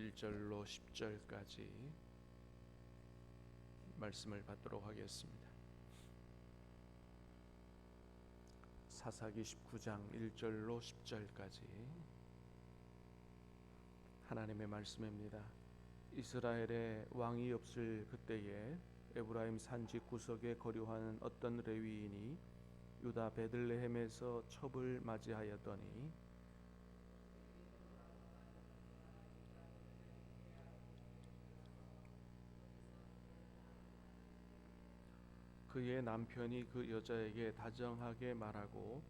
1절로 10절까지 말씀을 받도록 하겠습니다. 사사기 19장 1절로 10절까지 하나님의 말씀입니다. 이스라엘에 왕이 없을 그때에 에브라임 산지 구석에 거류하는 어떤 레위인이 유다 베들레헴에서 첩을 맞이하였더니 그의 남편이 그 여자에게 다정하게 말하고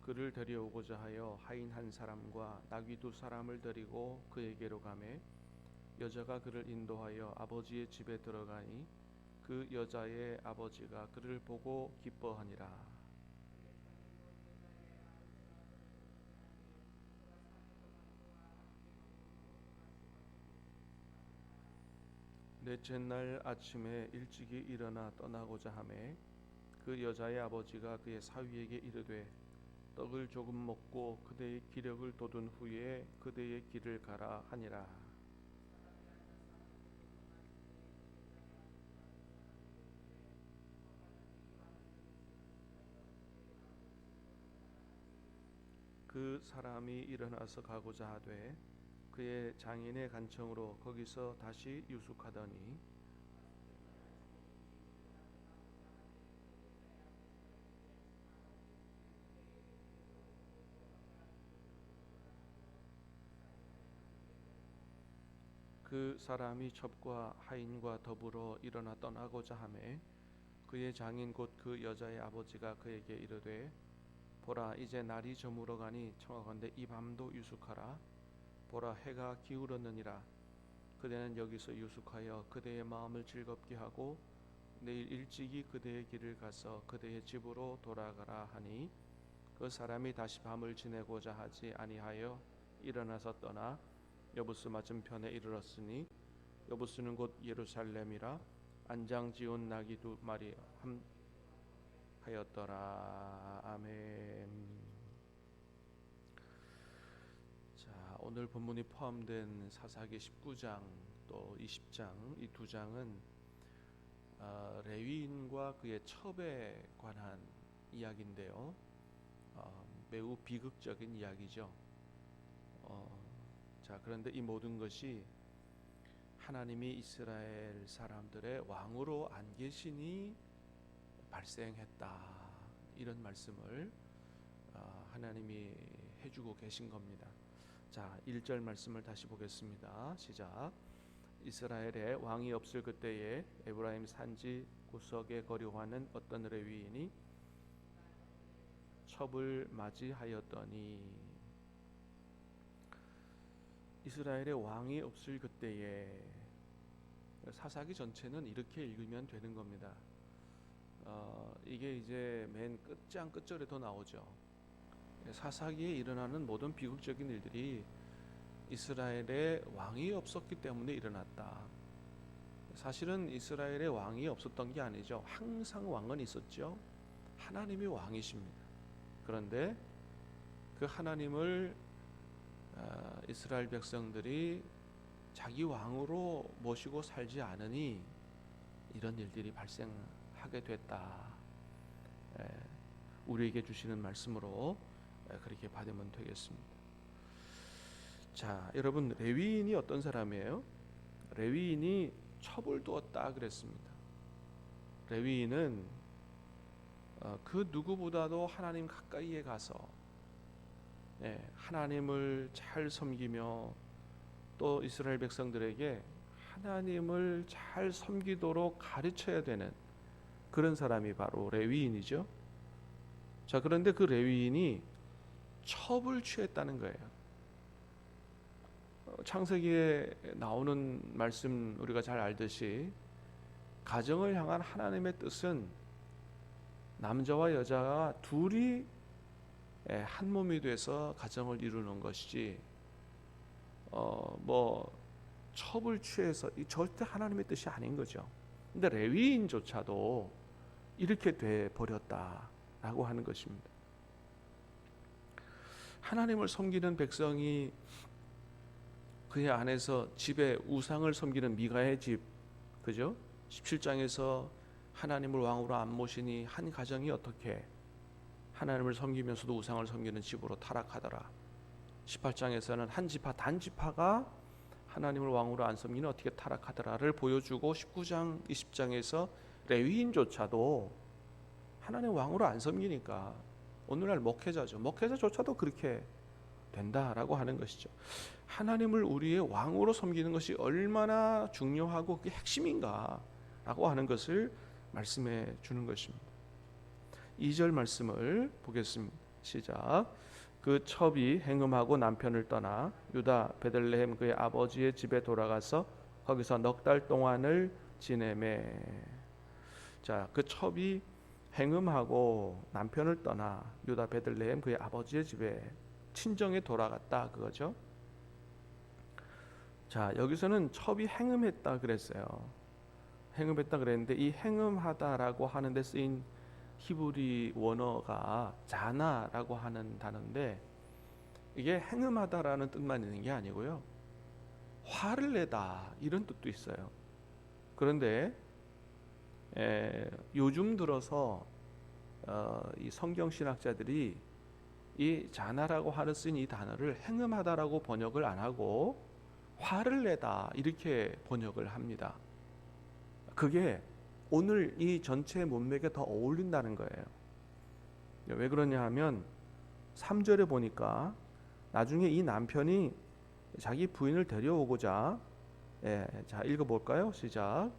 그를 데려오고자 하여 하인 한 사람과 나귀 두 사람을 데리고 그에게로 가매 여자가 그를 인도하여 아버지의 집에 들어가니 그 여자의 아버지가 그를 보고 기뻐하니라. 넷째 날 아침에 일찍이 일어나 떠나고자 하매 그 여자의 아버지가 그의 사위에게 이르되 떡을 조금 먹고 그대의 기력을 돋운 후에 그대의 길을 가라 하니라. 그 사람이 일어나서 가고자 하되 그의 장인의 간청으로 거기서 다시 유숙하더니 그 사람이 첩과 하인과 더불어 일어나 떠나고자 하매 그의 장인 곧 그 여자의 아버지가 그에게 이르되 보라 이제 날이 저물어 가니 청하건대 이 밤도 유숙하라. 보라 해가 기울었느니라. 그대는 여기서 유숙하여 그대의 마음을 즐겁게 하고 내일 일찍이 그대의 길을 가서 그대의 집으로 돌아가라 하니 그 사람이 다시 밤을 지내고자 하지 아니하여 일어나서 떠나 여부스 맞은편에 이르렀으니 여부스는 곧 예루살렘이라. 안장 지은 나귀 두 마리 하였더라. 아멘. 자, 오늘 본문이 포함된 사사기 19장 또 20장 이 두 장은 레위인과 그의 첩에 관한 이야기인데요. 매우 비극적인 이야기죠. 자, 그런데 이 모든 것이 하나님이 이스라엘 사람들의 왕으로 안 계시니 발생했다, 이런 말씀을 하나님이 해주고 계신 겁니다. 자, 1절 말씀을 다시 보겠습니다. 시작. 이스라엘에 왕이 없을 그때에 에브라임 산지 구석에 거류하는 어떤 레위인이 첩을 맞이하였더니. 이스라엘에 왕이 없을 그때에, 사사기 전체는 이렇게 읽으면 되는 겁니다. 이게 이제 맨 끝장 끝절에 더 나오죠. 사사기에 일어나는 모든 비극적인 일들이 이스라엘에 왕이 없었기 때문에 일어났다. 사실은 이스라엘에 왕이 없었던 게 아니죠. 항상 왕은 있었죠. 하나님이 왕이십니다. 그런데 그 하나님을 이스라엘 백성들이 자기 왕으로 모시고 살지 않으니 이런 일들이 발생하게 됐다. 우리에게 주시는 말씀으로 그렇게 받으면 되겠습니다. 자, 여러분, 레위인이 어떤 사람이에요? 레위인이 첩을 두었다 그랬습니다. 레위인은 그 누구보다도 하나님 가까이에 가서 하나님을 잘 섬기며 또 이스라엘 백성들에게 하나님을 잘 섬기도록 가르쳐야 되는 그런 사람이 바로 레위인이죠. 자, 그런데 그 레위인이 첩을 취했다는 거예요. 창세기에 나오는 말씀 우리가 잘 알듯이 가정을 향한 하나님의 뜻은 남자와 여자가 둘이 한 몸이 돼서 가정을 이루는 것이지 첩을 취해서 절대 하나님의 뜻이 아닌 거죠. 근데 레위인조차도 이렇게 돼 버렸다라고 하는 것입니다. 하나님을 섬기는 백성이 그의 안에서 집에 우상을 섬기는 미가의 집, 그죠? 17장에서 하나님을 왕으로 안 모시니 한 가정이 어떻게 하나님을 섬기면서도 우상을 섬기는 집으로 타락하더라. 18장에서는 한 지파 단지파가 하나님을 왕으로 안 섬기는 어떻게 타락하더라를 보여주고 19장 20장에서 레위인조차도 하나님 왕으로 안 섬기니까 오늘날 목회자조차도 그렇게 된다라고 하는 것이죠. 하나님을 우리의 왕으로 섬기는 것이 얼마나 중요하고 그게 핵심인가라고 하는 것을 말씀해 주는 것입니다. 2절 말씀을 보겠습니다. 시작. 그 첩이 행음하고 남편을 떠나 유다 베들레헴 그의 아버지의 집에 돌아가서 거기서 넉 달 동안을 지내매. 자, 그 첩이 행음하고 남편을 떠나 유다 베들레헴 그의 아버지의 집에 친정에 돌아갔다 그거죠. 자, 여기서는 첩이 행음했다 그랬어요. 행음했다 그랬는데 이 행음하다라고 하는데 쓰인 히브리 원어가 자나라고 하는 단어인데 이게 행음하다라는 뜻만 있는 게 아니고요. 화를 내다 이런 뜻도 있어요. 그런데 요즘 들어서 이 성경 신학자들이 이 자나라고 하는 쓴 이 단어를 행음하다라고 번역을 안 하고 화를 내다 이렇게 번역을 합니다. 그게 오늘 이 전체 문맥에 더 어울린다는 거예요. 왜 그러냐 하면 3절에 보니까 나중에 이 남편이 자기 부인을 데려오고자 자 읽어볼까요? 시작.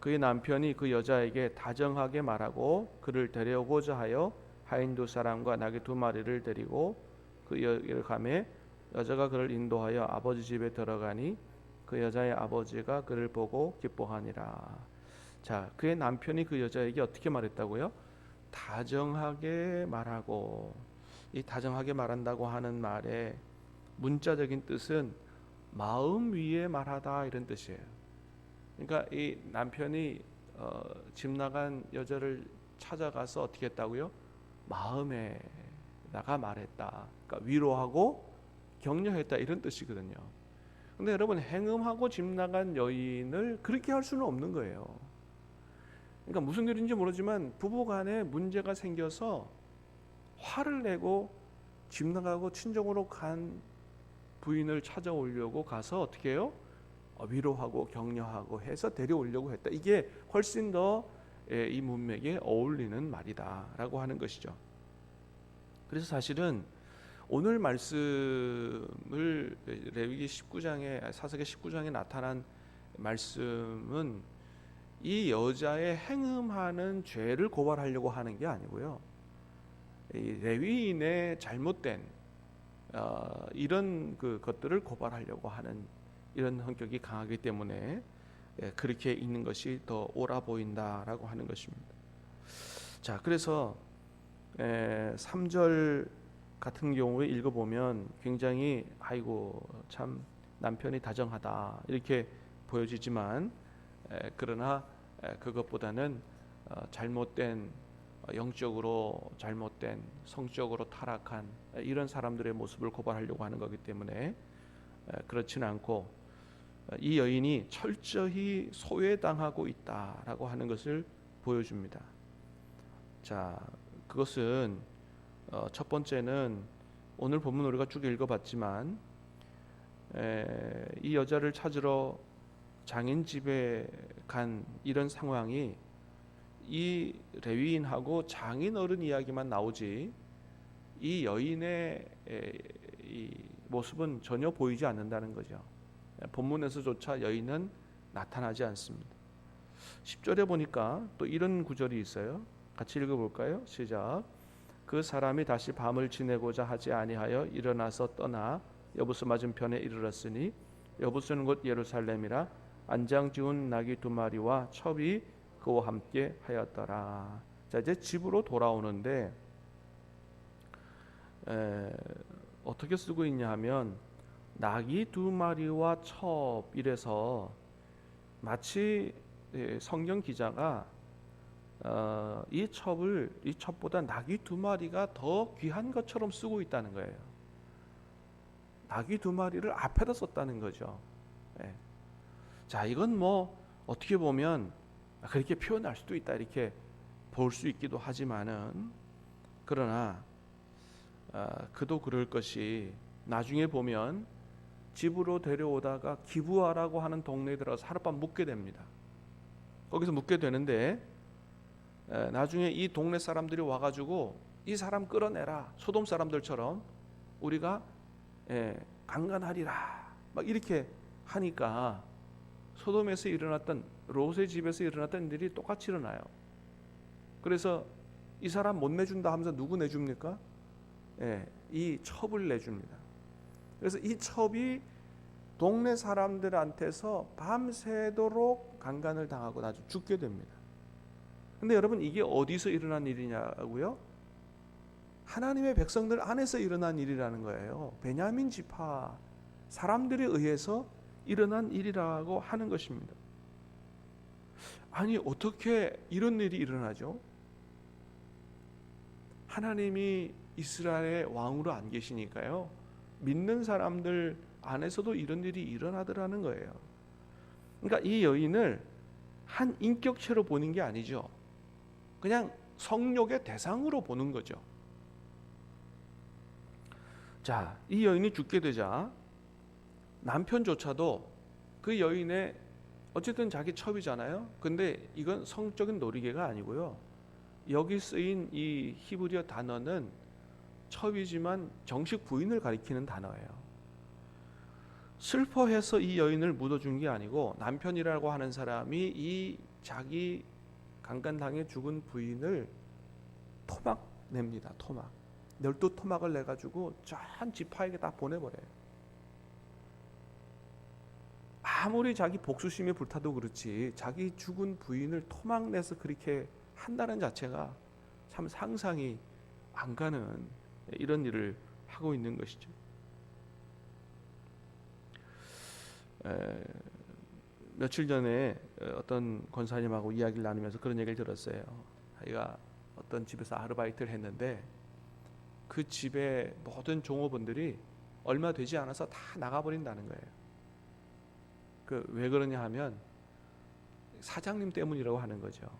그의 남편이 그 여자에게 다정하게 말하고 그를 데려오고자 하여 하인 두 사람과 나귀 두 마리를 데리고 그 여기를 가매 여자가 그를 인도하여 아버지 집에 들어가니 그 여자의 아버지가 그를 보고 기뻐하니라. 자, 그의 남편이 그 여자에게 어떻게 말했다고요? 다정하게 말하고. 이 다정하게 말한다고 하는 말의 문자적인 뜻은 마음 위에 말하다 이런 뜻이에요. 그러니까 이 남편이 집 나간 여자를 찾아가서 어떻게 했다고요? 마음에다가 말했다. 그러니까 위로하고 격려했다 이런 뜻이거든요. 근데 여러분 행음하고 집 나간 여인을 그렇게 할 수는 없는 거예요. 그러니까 무슨 일인지 모르지만 부부간에 문제가 생겨서 화를 내고 집 나가고 친정으로 간 부인을 찾아오려고 가서 어떻게 해요? 위로하고 격려하고 해서 데려오려고 했다. 이게 훨씬 더 이 문맥에 어울리는 말이다라고 하는 것이죠. 그래서 사실은 오늘 말씀을 레위기 19장에 사사기 19장에 나타난 말씀은 이 여자의 행음하는 죄를 고발하려고 하는 게 아니고요. 이 레위인의 잘못된 이런 것들을 고발하려고 하는 이런 성격이 강하기 때문에 그렇게 있는 것이 더 옳아 보인다라고 하는 것입니다. 자, 그래서 3절 같은 경우에 읽어보면 굉장히 아이고 참 남편이 다정하다 이렇게 보여지지만 그러나 그것보다는 잘못된 영적으로 잘못된 성적으로 타락한 이런 사람들의 모습을 고발하려고 하는 거기 때문에 그렇지는 않고 이 여인이 철저히 소외당하고 있다라고 하는 것을 보여줍니다. 자, 그것은 첫 번째는 오늘 본문 우리가 쭉 읽어봤지만 이 여자를 찾으러 장인 집에 간 이런 상황이 이 레위인하고 장인 어른 이야기만 나오지 이 여인의 이 모습은 전혀 보이지 않는다는 거죠. 본문에서조차 여인은 나타나지 않습니다. 10절에 보니까 또 이런 구절이 있어요. 같이 읽어볼까요? 시작. 그 사람이 다시 밤을 지내고자 하지 아니하여 일어나서 떠나 여부스 맞은편에 이르렀으니 여부스는 곧 예루살렘이라 안장 지운 나귀 두 마리와 첩이 그와 함께 하였더라. 자, 이제 집으로 돌아오는데 어떻게 쓰고 있냐 하면 나귀 두 마리와 첩 이래서 마치 성경 기자가 이 첩보다 나귀 두 마리가 더 귀한 것처럼 쓰고 있다는 거예요. 나귀 2마리를 앞에다 썼다는 거죠. 예. 자, 이건 뭐 어떻게 보면 그렇게 표현할 수도 있다 이렇게 볼 수 있기도 하지만은, 그러나 그도 그럴 것이 나중에 보면 집으로 데려오다가 기부하라고 하는 동네에 들어가서 하룻밤 묵게 됩니다. 거기서 묵게 되는데 나중에 이 동네 사람들이 와가지고 이 사람 끌어내라, 소돔 사람들처럼 우리가 강간하리라 막 이렇게 하니까 소돔에서 일어났던, 롯의 집에서 일어났던 일이 똑같이 일어나요. 그래서 이 사람 못 내준다 하면서 누구 내줍니까? 이 첩을 내줍니다. 그래서 이 첩이 동네 사람들한테서 밤새도록 강간을 당하고 나중에 죽게 됩니다. 근데 여러분, 이게 어디서 일어난 일이냐고요? 하나님의 백성들 안에서 일어난 일이라는 거예요. 베냐민 지파 사람들에 의해서 일어난 일이라고 하는 것입니다. 아니, 어떻게 이런 일이 일어나죠? 하나님이 이스라엘의 왕으로 안 계시니까요, 믿는 사람들 안에서도 이런 일이 일어나더라는 거예요. 그러니까 이 여인을 한 인격체로 보는 게 아니죠. 그냥 성욕의 대상으로 보는 거죠. 자, 이 여인이 죽게 되자 남편조차도 그 여인의, 어쨌든 자기 첩이잖아요. 근데 이건 성적인 놀이개가 아니고요, 여기 쓰인 이 히브리어 단어는 첩이지만 정식 부인을 가리키는 단어예요. 슬퍼해서 이 여인을 묻어준 게 아니고, 남편이라고 하는 사람이 이 자기 강간당해 죽은 부인을 토막 냅니다. 토막, 12토막을 내가지고 전 지파에게 다 보내버려요. 아무리 자기 복수심에 불타도 그렇지 자기 죽은 부인을 토막 내서 그렇게 한다는 자체가 참 상상이 안 가는 이런 일을 하고 있는 것이죠. 며칠 전에 어떤 권사님하고 이야기를 나누면서 그런 얘기를 들었어요. 자기가 어떤 집에서 아르바이트를 했는데 그 집의 모든 종업원들이 얼마 되지 않아서 다 나가버린다는 거예요. 왜 그러냐 하면 사장님 때문이라고 하는 거죠.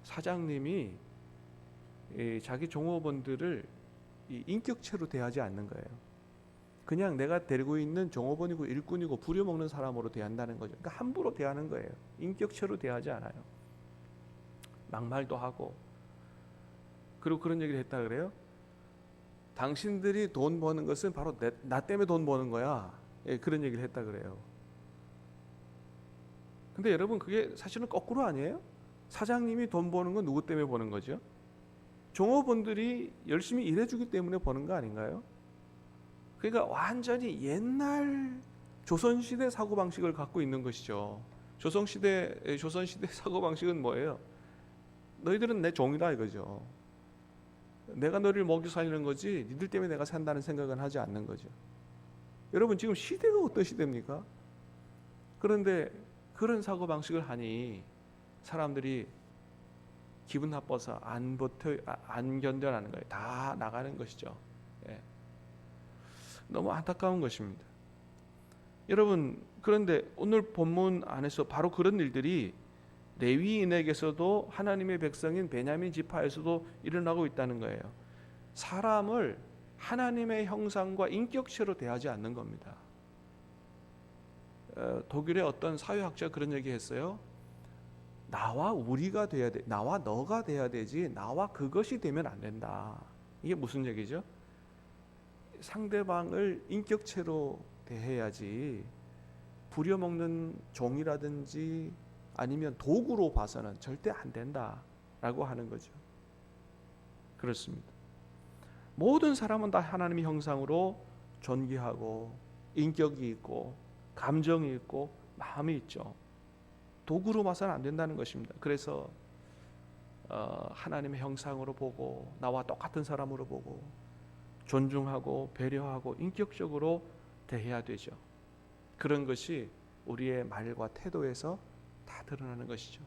사장님이 자기 종업원들을 인격체로 대하지 않는 거예요. 그냥 내가 데리고 있는 종업원이고 일꾼이고 부려먹는 사람으로 대한다는 거죠. 그러니까 함부로 대하는 거예요. 인격체로 대하지 않아요. 막말도 하고. 그리고 그런 얘기를 했다 그래요. 당신들이 돈 버는 것은 바로 나 때문에 돈 버는 거야. 그런 얘기를 했다 그래요. 근데 여러분, 그게 사실은 거꾸로 아니에요? 사장님이 돈 버는 건 누구 때문에 버는 거죠? 종업원들이 열심히 일해주기 때문에 버는 거 아닌가요? 그러니까 완전히 옛날 조선시대 사고방식을 갖고 있는 것이죠. 조선시대 사고방식은 뭐예요? 너희들은 내 종이다 이거죠. 내가 너를 먹여 살리는 거지 니들 때문에 내가 산다는 생각은 하지 않는 거죠. 여러분, 지금 시대가 어떤 시대입니까? 그런데 그런 사고방식을 하니 사람들이 기분 나빠서 안 견뎌하는 거예요. 다 나가는 것이죠. 너무 안타까운 것입니다. 여러분, 그런데 오늘 본문 안에서 바로 그런 일들이 레위인에게서도 하나님의 백성인 베냐민 지파에서도 일어나고 있다는 거예요. 사람을 하나님의 형상과 인격체로 대하지 않는 겁니다. 독일의 어떤 사회학자가 그런 얘기했어요. 나와 우리가 돼야 돼, 나와 너가 돼야 되지 나와 그것이 되면 안 된다. 이게 무슨 얘기죠? 상대방을 인격체로 대해야지 부려먹는 종이라든지 아니면 도구로 봐서는 절대 안 된다라고 하는 거죠. 그렇습니다. 모든 사람은 다 하나님의 형상으로 존귀하고 인격이 있고 감정이 있고 마음이 있죠. 도구로 봐서는 안 된다는 것입니다. 그래서 하나님의 형상으로 보고 나와 똑같은 사람으로 보고 존중하고 배려하고 인격적으로 대해야 되죠. 그런 것이 우리의 말과 태도에서 다 드러나는 것이죠.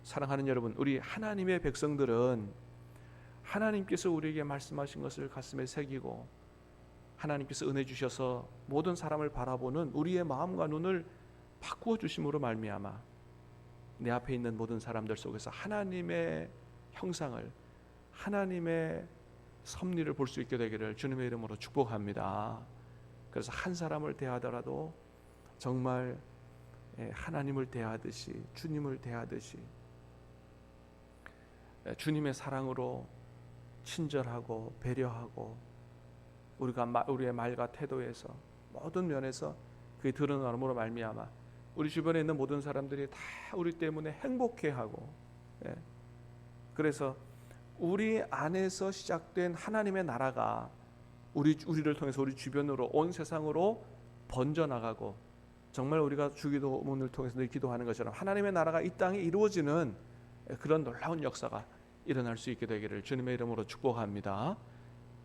사랑하는 여러분, 우리 하나님의 백성들은 하나님께서 우리에게 말씀하신 것을 가슴에 새기고 하나님께서 은혜 주셔서 모든 사람을 바라보는 우리의 마음과 눈을 바꾸어 주심으로 말미암아 내 앞에 있는 모든 사람들 속에서 하나님의 형상을, 하나님의 섭리를 볼 수 있게 되기를 주님의 이름으로 축복합니다. 그래서 한 사람을 대하더라도 정말 하나님을 대하듯이, 주님을 대하듯이 주님의 사랑으로 친절하고 배려하고 우리의 말과 태도에서 모든 면에서 그게 드러남으로 말미암아 우리 주변에 있는 모든 사람들이 다 우리 때문에 행복해하고, 그래서 우리 안에서 시작된 하나님의 나라가 우리를 통해서 우리 주변으로 온 세상으로 번져나가고, 정말 우리가 주기도문을 통해서 늘 기도하는 것처럼 하나님의 나라가 이 땅에 이루어지는 그런 놀라운 역사가 일어날 수 있게 되기를 주님의 이름으로 축복합니다.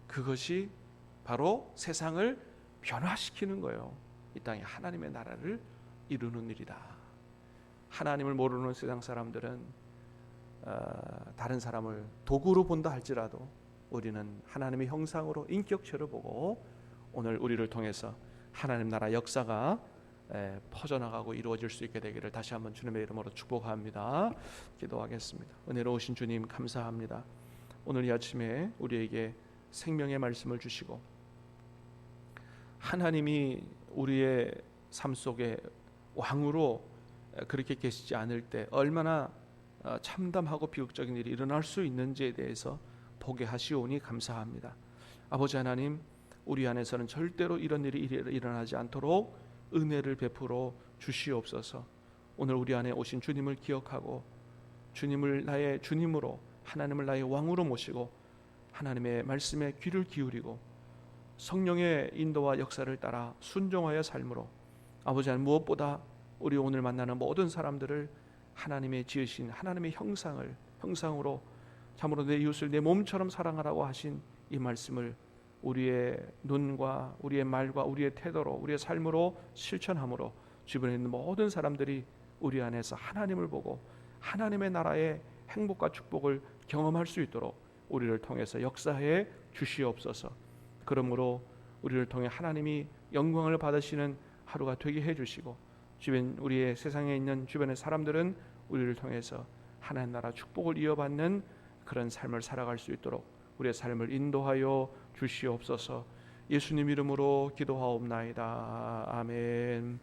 그것이 바로 세상을 변화시키는 거예요. 이 땅에 하나님의 나라를 이루는 일이다. 하나님을 모르는 세상 사람들은 다른 사람을 도구로 본다 할지라도 우리는 하나님의 형상으로 인격체로 보고 오늘 우리를 통해서 하나님 나라 역사가 퍼져나가고 이루어질 수 있게 되기를 다시 한번 주님의 이름으로 축복합니다. 기도하겠습니다. 은혜로우신 주님 감사합니다. 오늘 이 아침에 우리에게 생명의 말씀을 주시고 하나님이 우리의 삶 속에 왕으로 그렇게 계시지 않을 때 얼마나 참담하고 비극적인 일이 일어날 수 있는지에 대해서 보게 하시오니 감사합니다. 아버지 하나님, 우리 안에서는 절대로 이런 일이 일어나지 않도록 은혜를 베풀어 주시옵소서. 오늘 우리 안에 오신 주님을 기억하고 주님을 나의 주님으로, 하나님을 나의 왕으로 모시고 하나님의 말씀에 귀를 기울이고 성령의 인도와 역사를 따라 순종하여 삶으로 아버지 하나님, 무엇보다 우리 오늘 만나는 모든 사람들을 하나님의 지으신 하나님의 형상으로 참으로 내 이웃을 내 몸처럼 사랑하라고 하신 이 말씀을 우리의 눈과 우리의 말과 우리의 태도로 우리의 삶으로 실천함으로 주변에 있는 모든 사람들이 우리 안에서 하나님을 보고 하나님의 나라의 행복과 축복을 경험할 수 있도록 우리를 통해서 역사해 주시옵소서. 그러므로 우리를 통해 하나님이 영광을 받으시는 하루가 되게 해주시고 우리의 세상에 있는 주변의 사람들은 우리를 통해서 하나님 나라 축복을 이어받는 그런 삶을 살아갈 수 있도록 우리의 삶을 인도하여 주시옵소서. 예수님 이름으로 기도하옵나이다. 아멘.